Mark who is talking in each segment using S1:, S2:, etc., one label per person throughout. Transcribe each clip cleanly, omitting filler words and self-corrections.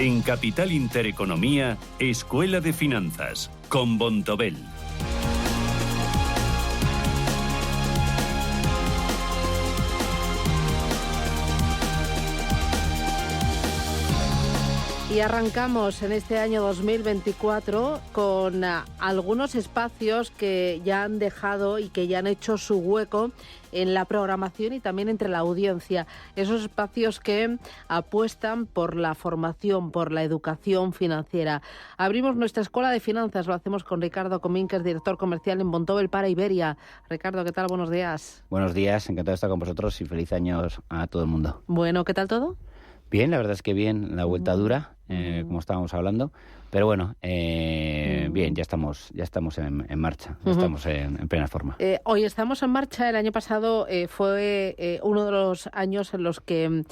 S1: En Capital Intereconomía, Escuela de Finanzas, con Bontobel.
S2: Y arrancamos en este año 2024 con algunos espacios que ya han dejado y que ya han hecho su hueco en la programación y también entre la audiencia. Esos espacios que apuestan por la formación, por la educación financiera. Abrimos nuestra Escuela de Finanzas, lo hacemos con Ricardo Comín, que es director comercial en Bontobel para Iberia. Ricardo, ¿qué tal? Buenos días.
S3: Buenos días, encantado de estar con vosotros y feliz año a todo el mundo.
S2: Bueno, ¿qué tal todo?
S3: Bien, la verdad es que bien, la vuelta dura, como estábamos hablando, pero bueno, bien, ya estamos en marcha, ya estamos en plena forma.
S2: Hoy estamos en marcha. El año pasado fue uno de los años en los que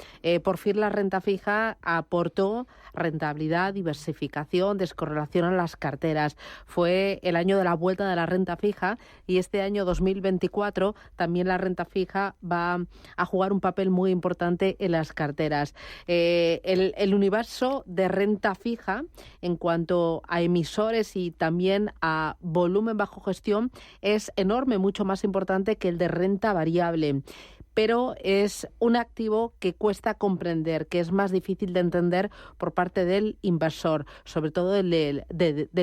S2: por fin la renta fija aportó rentabilidad, diversificación, descorrelación en las carteras. Fue el año de la vuelta de la renta fija y este año 2024 también la renta fija va a jugar un papel muy importante en las carteras. El universo de renta fija en cuanto a emisores y también a volumen bajo gestión es enorme, mucho más importante que el de renta variable. Pero es un activo que cuesta comprender, que es más difícil de entender por parte del inversor, sobre todo del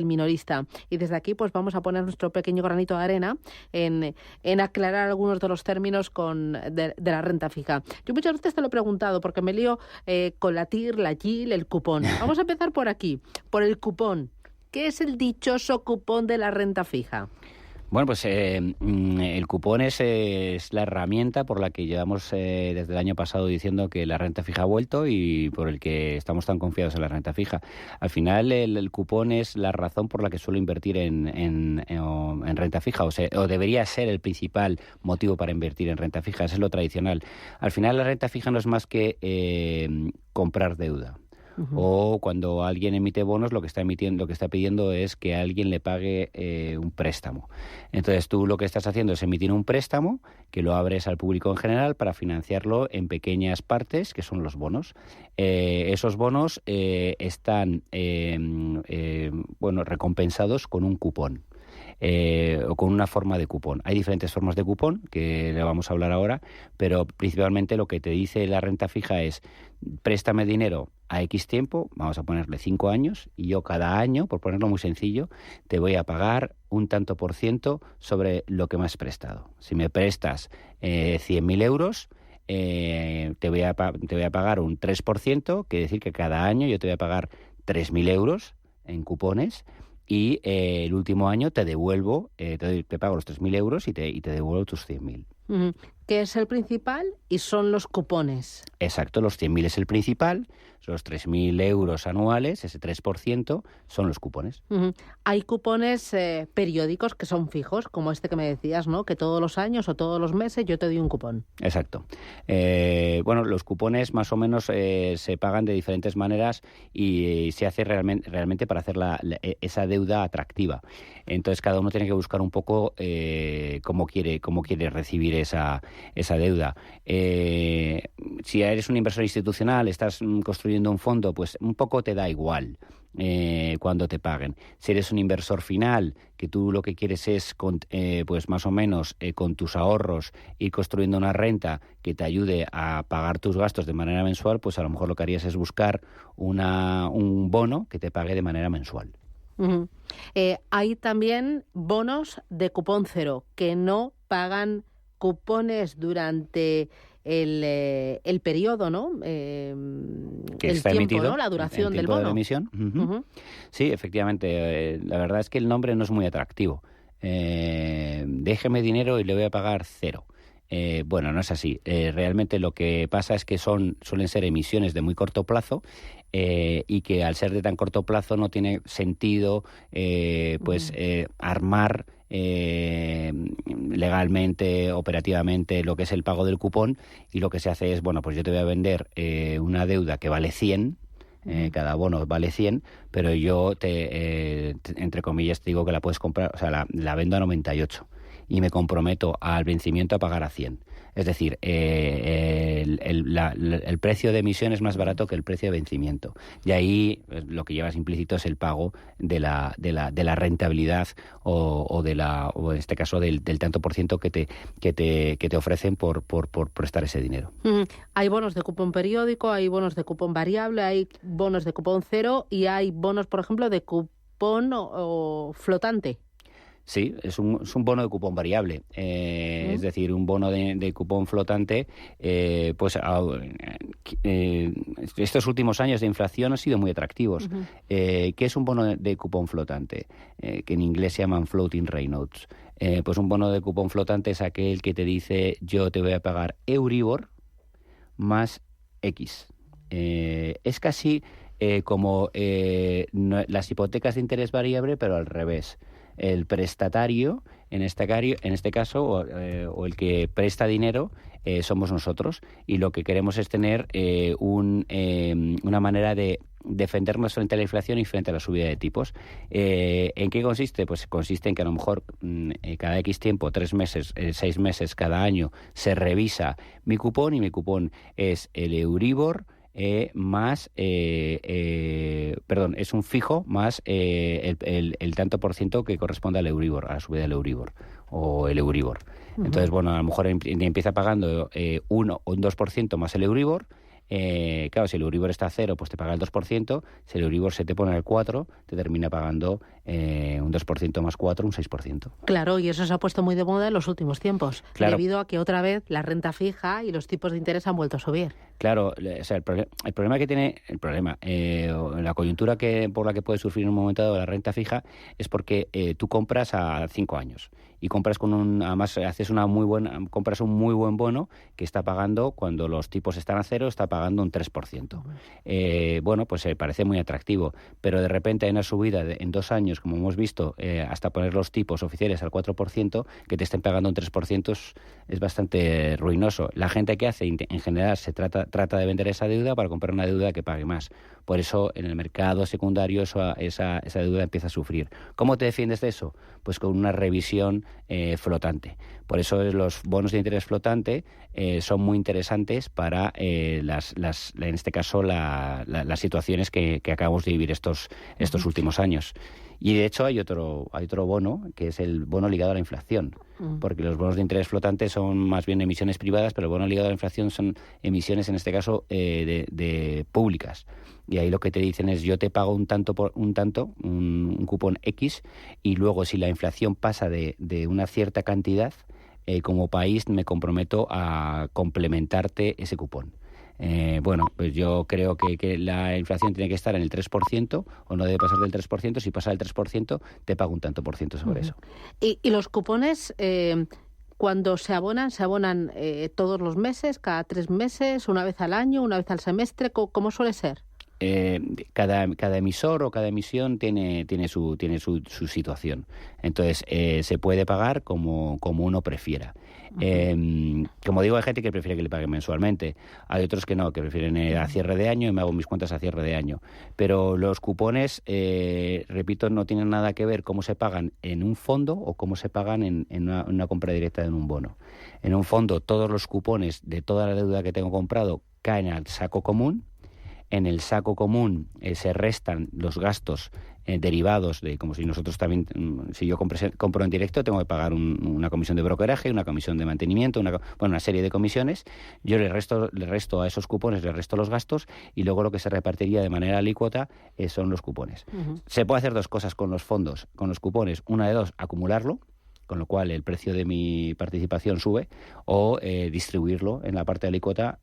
S2: minorista. Y desde aquí pues vamos a poner nuestro pequeño granito de arena en aclarar algunos de los términos de la renta fija. Yo muchas veces te lo he preguntado porque me lío con la TIR, la GIL, el cupón. Vamos a empezar por aquí, por el cupón. ¿Qué es el dichoso cupón de la renta fija?
S3: Bueno, pues el cupón es la herramienta por la que llevamos desde el año pasado diciendo que la renta fija ha vuelto y por el que estamos tan confiados en la renta fija. Al final el cupón es la razón por la que suelo invertir en renta fija, o debería ser el principal motivo para invertir en renta fija, eso es lo tradicional. Al final la renta fija no es más que comprar deuda. O cuando alguien emite bonos, lo que está pidiendo es que alguien le pague un préstamo. Entonces tú lo que estás haciendo es emitir un préstamo que lo abres al público en general para financiarlo en pequeñas partes, que son los bonos. Esos bonos están recompensados con un cupón. O con una forma de cupón. Hay diferentes formas de cupón, que le vamos a hablar ahora, pero principalmente lo que te dice la renta fija es: préstame dinero a X tiempo, vamos a ponerle 5 años, y yo cada año, por ponerlo muy sencillo, te voy a pagar un tanto por ciento sobre lo que me has prestado. Si me prestas 100.000 euros, te voy a pagar un 3%, quiere decir que cada año yo te voy a pagar 3.000 euros en cupones. Y el último año te devuelvo, te pago los 3.000 euros y te devuelvo tus 100.000.
S2: Que es el principal y son los cupones.
S3: Exacto, los 100.000 es el principal, los 3.000 euros anuales, ese 3%, son los cupones.
S2: Hay cupones periódicos que son fijos, como este que me decías, ¿no? Que todos los años o todos los meses yo te doy un cupón.
S3: Exacto. Los cupones más o menos se pagan de diferentes maneras y se hace realmente para hacer esa deuda atractiva. Entonces cada uno tiene que buscar un poco cómo quiere recibir esa deuda. Si eres un inversor institucional, estás construyendo un fondo, pues un poco te da igual cuando te paguen. Si eres un inversor final, que tú lo que quieres es pues más o menos con tus ahorros ir construyendo una renta que te ayude a pagar tus gastos de manera mensual, pues a lo mejor lo que harías es buscar un bono que te pague de manera mensual.
S2: Hay también bonos de cupón cero que no pagan cupones durante el periodo, ¿no?
S3: Que
S2: el
S3: está
S2: tiempo,
S3: emitido,
S2: ¿no? La duración del bono.
S3: De la emisión. Sí, efectivamente. La verdad es que el nombre no es muy atractivo. Déjeme dinero y le voy a pagar 0. No es así. Realmente lo que pasa es que suelen ser emisiones de muy corto plazo y que al ser de tan corto plazo no tiene sentido armar legalmente, operativamente, lo que es el pago del cupón, y lo que se hace es, pues yo te voy a vender una deuda que vale 100, cada bono vale 100, pero yo entre comillas te digo que la puedes comprar, o sea, la vendo a 98 y me comprometo al vencimiento a pagar a 100. Es decir, el precio de emisión es más barato que el precio de vencimiento. Y ahí lo que llevas implícito es el pago de la rentabilidad o en este caso del tanto por ciento que te ofrecen por prestar ese dinero.
S2: Hay bonos de cupón periódico, hay bonos de cupón variable, hay bonos de cupón cero y hay bonos, por ejemplo, de cupón o flotante.
S3: Sí, es un bono de cupón variable, es decir, un bono de cupón flotante, estos últimos años de inflación han sido muy atractivos. ¿Qué es un bono de cupón flotante? Que en inglés se llaman floating rate notes. Pues un bono de cupón flotante es aquel que te dice yo te voy a pagar Euribor más X. Es casi como las hipotecas de interés variable, pero al revés. El prestatario, en este caso, o el que presta dinero, somos nosotros, y lo que queremos es tener una manera de defendernos frente a la inflación y frente a la subida de tipos. ¿En qué consiste? Pues consiste en que a lo mejor cada X tiempo, 3 meses, 6 meses, cada año, se revisa mi cupón, y mi cupón es el Euribor más, es un fijo más el tanto por ciento que corresponde al Euribor, a la subida del Euribor o el Euribor. Entonces, bueno, a lo mejor empieza pagando 1 o un 2% más el Euribor. Claro, si el Euribor está a 0, pues te paga el 2%. Si el Euribor se te pone al 4, te termina pagando un 2% más 4, un 6%.
S2: Claro, y eso se ha puesto muy de moda en los últimos tiempos, debido a que otra vez la renta fija y los tipos de interés han vuelto a subir. Claro,
S3: o sea, el problema que tiene, la coyuntura por la que puede sufrir en un momento dado la renta fija es porque tú compras a 5 años y compras además compras un muy buen bono que está pagando, cuando los tipos están a 0, está pagando un 3%. Pues parece muy atractivo, pero de repente hay una subida en 2 años, como hemos visto, hasta poner los tipos oficiales al 4%, que te estén pagando un 3% es bastante ruinoso. La gente que hace, en general, se trata de vender esa deuda para comprar una deuda que pague más. Por eso, en el mercado secundario, esa deuda empieza a sufrir. ¿Cómo te defiendes de eso? Pues con una revisión flotante. Por eso los bonos de interés flotante son muy interesantes para en este caso las situaciones que acabamos de vivir estos últimos años. Y de hecho hay otro bono, que es el bono ligado a la inflación, porque los bonos de interés flotante son más bien emisiones privadas, pero el bono ligado a la inflación son emisiones, en este caso, de públicas. Y ahí lo que te dicen es: yo te pago un cupón X, y luego, si la inflación pasa de una cierta cantidad, como país me comprometo a complementarte ese cupón. Pues yo creo que la inflación tiene que estar en el 3%, o no debe pasar del 3%. Si pasa del 3%, te pago un tanto por ciento sobre eso.
S2: ¿Y los cupones, cuando se abonan todos los meses, cada 3 meses, una vez al año, una vez al semestre? ¿Cómo suele ser?
S3: Cada emisor o cada emisión tiene su situación. Entonces, se puede pagar como uno prefiera. Como digo, hay gente que prefiere que le paguen mensualmente. Hay otros que no, que prefieren a cierre de año, y me hago mis cuentas a cierre de año. Pero los cupones, repito, no tienen nada que ver cómo se pagan en un fondo o cómo se pagan en una compra directa en un bono. En un fondo, todos los cupones de toda la deuda que tengo comprado caen al saco común. En el saco común se restan los gastos derivados de, como si nosotros también, si yo compro en directo, tengo que pagar una comisión de brokeraje, una comisión de mantenimiento, una serie de comisiones. Yo le resto a esos cupones, le resto los gastos, y luego lo que se repartiría de manera alícuota son los cupones. Se puede hacer 2 cosas con los fondos, con los cupones: una de 2, acumularlo, con lo cual el precio de mi participación sube, o distribuirlo en la parte de alícuota,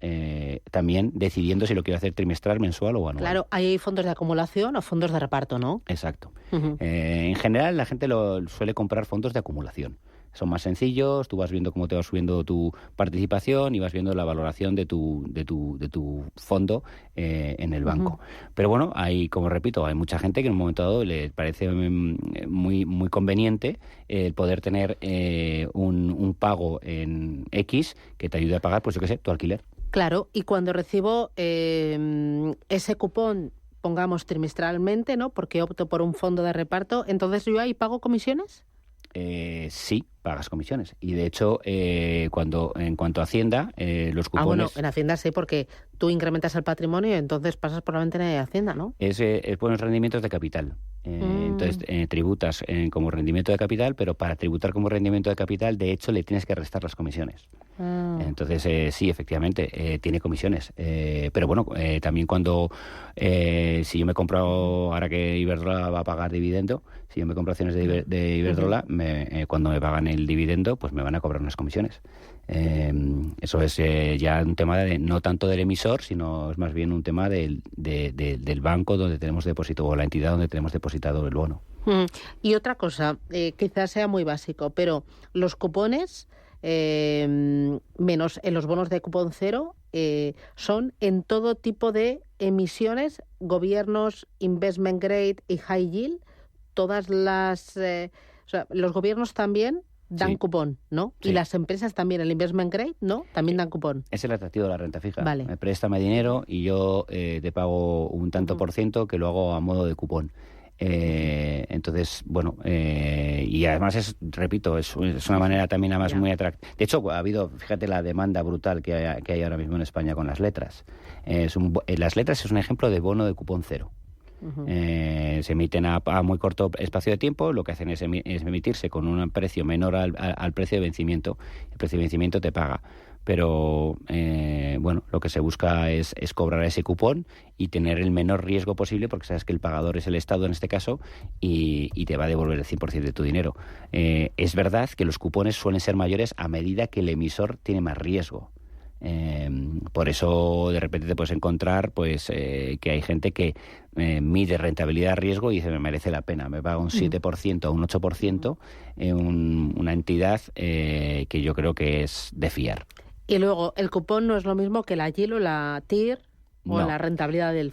S3: también decidiendo si lo quiero hacer trimestral, mensual o anual.
S2: Claro, hay fondos de acumulación o fondos de reparto, ¿no?
S3: Exacto. En general, la gente suele comprar fondos de acumulación. Son más sencillos, tú vas viendo cómo te va subiendo tu participación y vas viendo la valoración de tu fondo en el banco. Pero bueno, como repito, hay mucha gente que en un momento dado le parece muy, muy conveniente el poder tener un pago en X que te ayude a pagar, pues yo qué sé, tu alquiler.
S2: Claro, y cuando recibo ese cupón, pongamos trimestralmente, ¿no? Porque opto por un fondo de reparto, entonces yo ahí pago comisiones.
S3: sí, pagas comisiones. Y de hecho, en cuanto a Hacienda, los cupones...
S2: bueno, en Hacienda sí, porque tú incrementas el patrimonio y entonces pasas por la ventana de Hacienda, ¿no?
S3: Es buenos rendimientos de capital. Entonces, tributas como rendimiento de capital, pero para tributar como rendimiento de capital, de hecho, le tienes que restar las comisiones. Entonces, sí, efectivamente, tiene comisiones. Pero bueno, también cuando... si yo me compro, ahora que Iberdrola va a pagar dividendo, si yo me compro acciones de Iberdrola, cuando me pagan el dividendo, pues me van a cobrar unas comisiones. Eso es ya un tema no tanto del emisor, sino es más bien un tema del banco donde tenemos depositado, o la entidad donde tenemos depositado el bono.
S2: Y otra cosa, quizás sea muy básico, pero los cupones, menos en los bonos de cupón cero, son en todo tipo de emisiones, gobiernos, investment grade y high yield, todas las... o sea, los gobiernos también dan cupón, ¿no? Sí. Y las empresas también, el investment grade, ¿no? También dan cupón.
S3: Es el atractivo de la renta fija.
S2: Vale.
S3: Me préstame dinero y yo te pago un tanto por ciento que lo hago a modo de cupón. Entonces, bueno, y además repito, es una manera también además muy atractiva. De hecho, ha habido, fíjate la demanda brutal que hay ahora mismo en España con las letras. Las letras es un ejemplo de bono de cupón cero. Se emiten a muy corto espacio de tiempo, lo que hacen es emitirse con un precio menor al precio de vencimiento. El precio de vencimiento te paga. Pero, bueno, lo que se busca es cobrar ese cupón y tener el menor riesgo posible, porque sabes que el pagador es el Estado en este caso y te va a devolver el 100% de tu dinero. Es verdad que los cupones suelen ser mayores a medida que el emisor tiene más riesgo. Por eso de repente te puedes encontrar pues que hay gente que mide rentabilidad-riesgo y dice me merece la pena, me paga un 7% o un 8% una entidad que yo creo que es de fiar.
S2: Y luego, el cupón no es lo mismo que la yield o la TIR o la rentabilidad del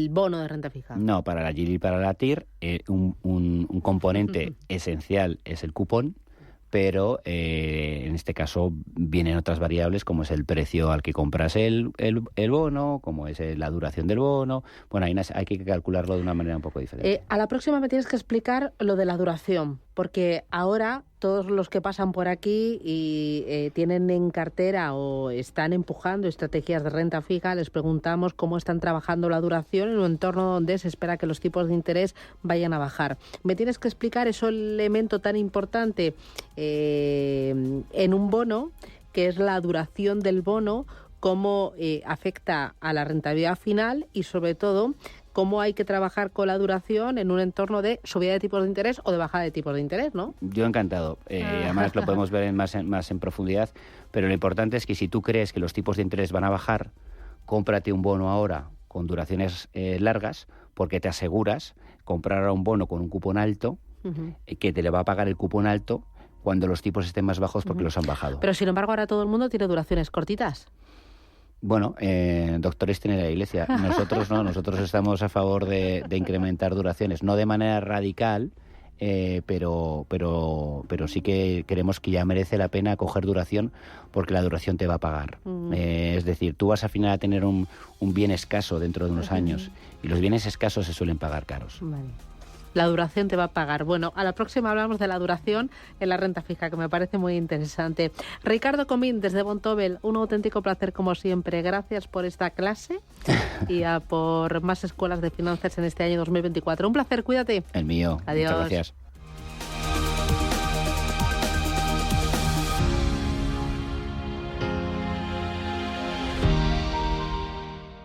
S2: bono de renta fija.
S3: No, para la yield y para la TIR un componente esencial es el cupón, pero en este caso vienen otras variables como es el precio al que compras el bono, como es la duración del bono. Bueno, hay que calcularlo de una manera un poco diferente.
S2: A la próxima me tienes que explicar lo de la duración, porque ahora todos los que pasan por aquí y tienen en cartera o están empujando estrategias de renta fija, les preguntamos cómo están trabajando la duración en un entorno donde se espera que los tipos de interés vayan a bajar. Me tienes que explicar ese elemento tan importante en un bono, que es la duración del bono, cómo afecta a la rentabilidad final y, sobre todo, cómo hay que trabajar con la duración en un entorno de subida de tipos de interés o de bajada de tipos de interés, ¿no?
S3: Yo encantado. Además lo podemos ver más en profundidad, pero lo importante es que si tú crees que los tipos de interés van a bajar, cómprate un bono ahora con duraciones largas, porque te aseguras comprar ahora un bono con un cupón alto, que te le va a pagar el cupón alto cuando los tipos estén más bajos porque los han bajado.
S2: Pero sin embargo ahora todo el mundo tiene duraciones cortitas.
S3: Bueno, doctores tiene la Iglesia. Nosotros no, nosotros estamos a favor de incrementar duraciones, no de manera radical, pero sí que creemos que ya merece la pena coger duración porque la duración te va a pagar. Es decir, tú vas al final a tener un bien escaso dentro de unos años y los bienes escasos se suelen pagar caros.
S2: Vale. La duración te va a pagar. Bueno, a la próxima hablamos de la duración en la renta fija, que me parece muy interesante. Ricardo Comín, desde Vontobel, un auténtico placer como siempre. Gracias por esta clase y por más escuelas de finanzas en este año 2024. Un placer, cuídate.
S3: El mío.
S2: Adiós.
S3: Muchas gracias.